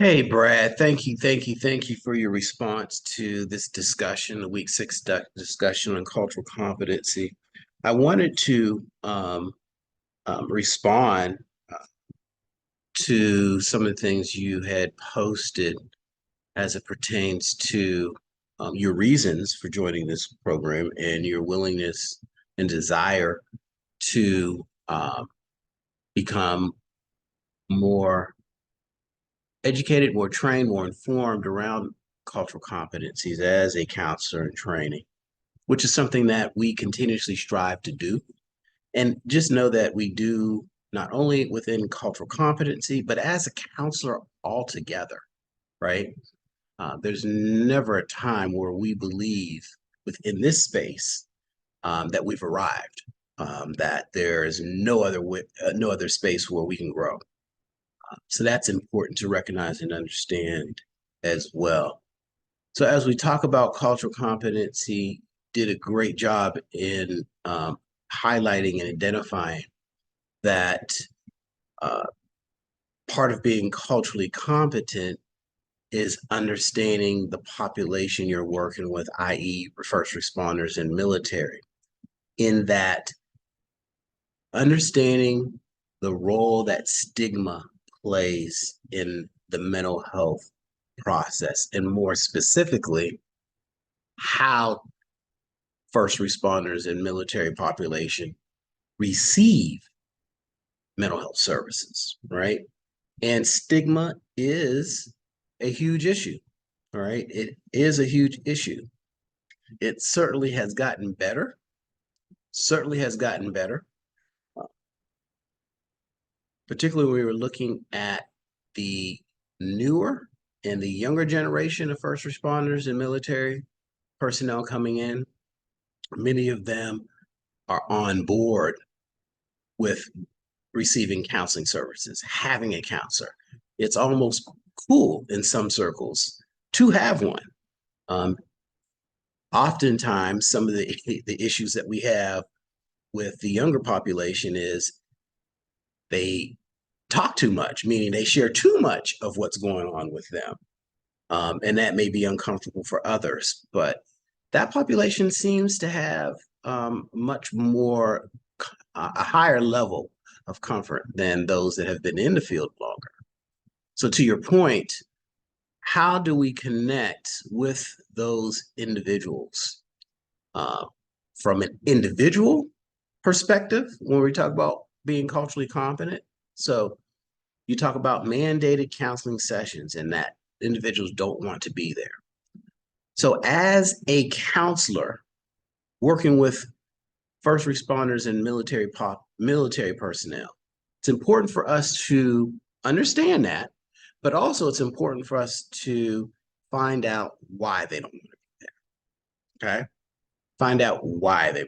Hey, Brad, thank you for your response to this discussion, the week six discussion on cultural competency. I wanted to respond to some of the things you had posted as it pertains to your reasons for joining this program and your willingness and desire to become more educated, more trained, more informed around cultural competencies as a counselor in training, which is something that we continuously strive to do. And just know that we do not only within cultural competency, but as a counselor altogether, right? There's never a time where we believe within this space that we've arrived, that there is no other space where we can grow. So that's important to recognize and understand as well. So as we talk about cultural competency, did a great job in highlighting and identifying that uh, part of being culturally competent is understanding the population you're working with, i.e., first responders and military, in that understanding the role that stigma plays in the mental health process, and more specifically, how first responders and military population receive mental health services, right? And stigma is a huge issue, all right? It is a huge issue. It certainly has gotten better, certainly has gotten better, particularly when we were looking at the newer and the younger generation of first responders and military personnel coming in. Many of them are on board with receiving counseling services, having a counselor. It's almost cool in some circles to have one. Um, Oftentimes, some of the issues that we have with the younger population is they talk too much, meaning they share too much of what's going on with them. And that may be uncomfortable for others, but that population seems to have much more, a higher level of comfort than those that have been in the field longer. So, to your point, how do we connect with those individuals uh, from an individual perspective when we talk about being culturally competent? So, you talk about mandated counseling sessions and that individuals don't want to be there. So, as a counselor working with first responders and military personnel, it's important for us to understand that, but also it's important for us to find out why they don't want to be there. Okay, find out why they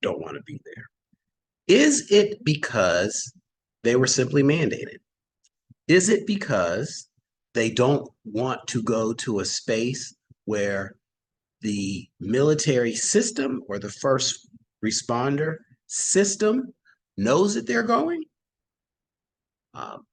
don't want to be there. Is it because they were simply mandated? Is it because they don't want to go to a space where the military system or the first responder system knows that they're going? Um,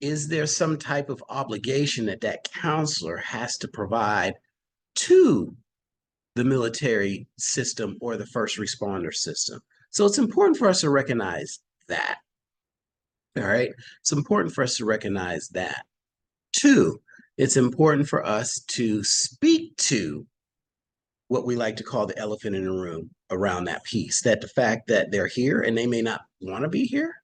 is there some type of obligation that that counselor has to provide to the military system or the first responder system? So it's important for us to recognize that. All right. It's important for us to recognize that. Two, it's important for us to speak to what we like to call the elephant in the room around that piece, that the fact that they're here and they may not want to be here,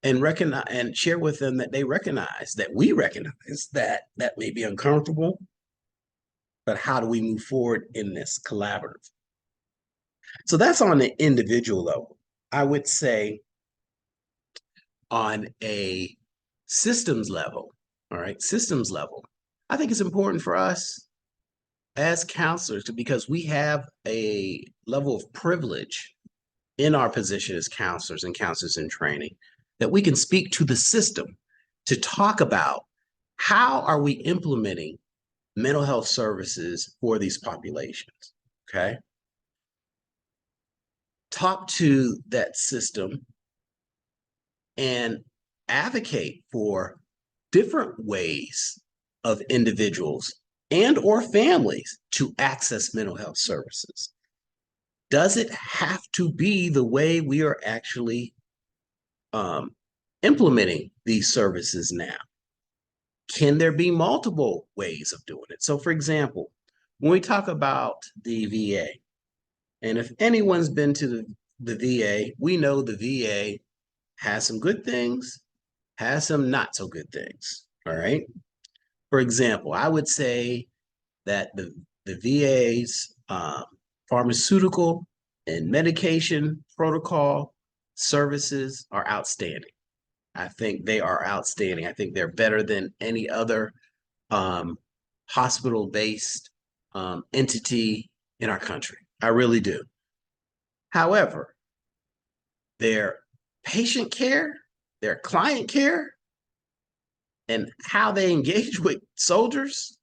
and recognize and share with them that they recognize that we recognize that that may be uncomfortable, but how do we move forward in this collaborative? So that's on the individual level. I would say on a systems level, all right, systems level, I think it's important for us as counselors because we have a level of privilege in our position as counselors and counselors in training that we can speak to the system to talk about how are we implementing mental health services for these populations. Okay, talk to that system and advocate for different ways of individuals and or families to access mental health services. Does it have to be the way we are actually implementing these services now? Can there be multiple ways of doing it? So, for example, when we talk about the VA, and if anyone's been to the VA, we know the VA has some good things, has some not so good things. All right. For example, I would say that the VA's pharmaceutical and medication protocol services are outstanding. I think they are outstanding. I think they're better than any other hospital-based entity in our country. I really do. However, their patient care, their client care, and how they engage with soldiers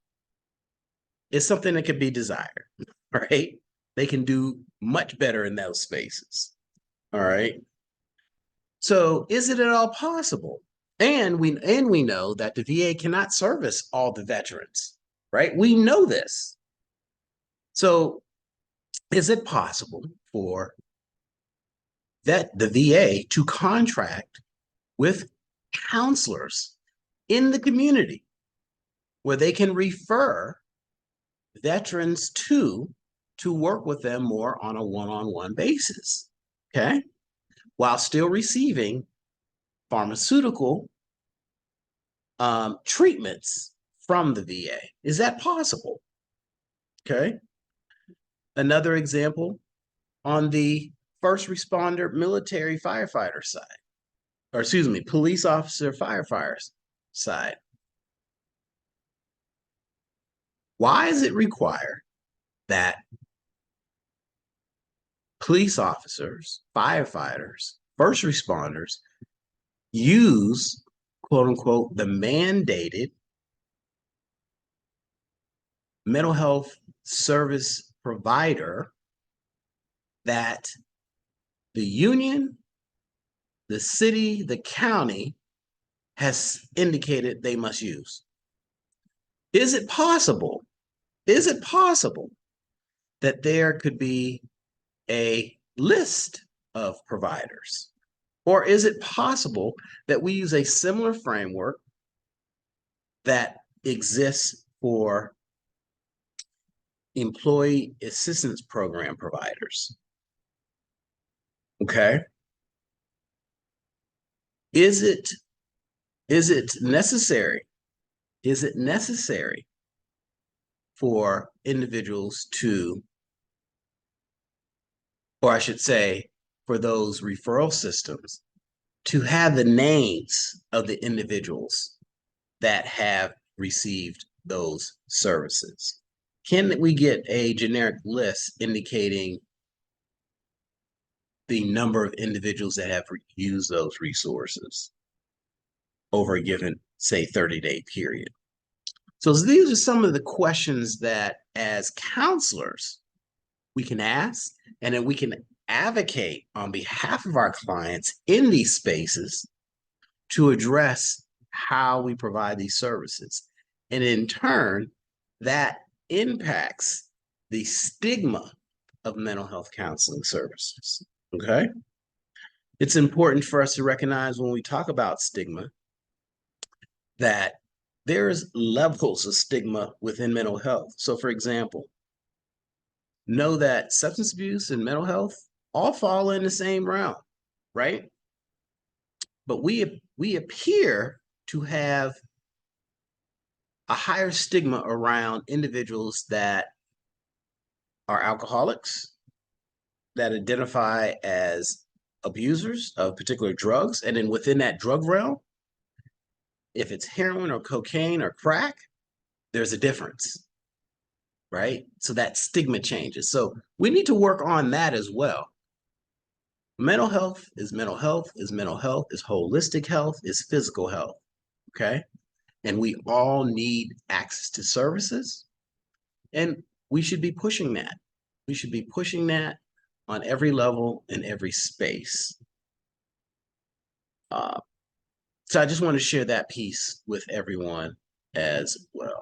is something that could be desired, right? They can do much better in those spaces, all right? So is it at all possible? And we know that the VA cannot service all the veterans, right? We know this. So is it possible for the VA to contract with counselors in the community where they can refer veterans to work with them more on a one-on-one basis, okay? While still receiving pharmaceutical treatments from the VA. Is that possible? Okay. Another example on the first responder military firefighter side, or excuse me, police officer firefighters side. Why is it required that police officers, firefighters, first responders use, quote unquote, the mandated mental health service provider that the union, the city, the county has indicated they must use? Is it possible? Is it possible that there could be a list of providers? Or is it possible that we use a similar framework that exists for employee assistance program providers? Okay. Is it necessary? Is it necessary for individuals to, or I should say, for those referral systems to have the names of the individuals that have received those services? Can we get a generic list indicating the number of individuals that have used those resources over a given, say, 30-day period? So these are some of the questions that as counselors we can ask, and then we can advocate on behalf of our clients in these spaces to address how we provide these services. And in turn, that impacts the stigma of mental health counseling services, okay? It's important for us to recognize when we talk about stigma that there's levels of stigma within mental health. So for example, know that substance abuse and mental health all fall in the same realm, right? But we appear to have a higher stigma around individuals that are alcoholics, that identify as abusers of particular drugs. And then within that drug realm, if it's heroin or cocaine or crack, there's a difference, right? So that stigma changes. So we need to work on that as well. Mental health is mental health, is mental health, is holistic health, is physical health, okay? And we all need access to services, and we should be pushing that. We should be pushing that on every level in every space. So I just want to share that piece with everyone as well.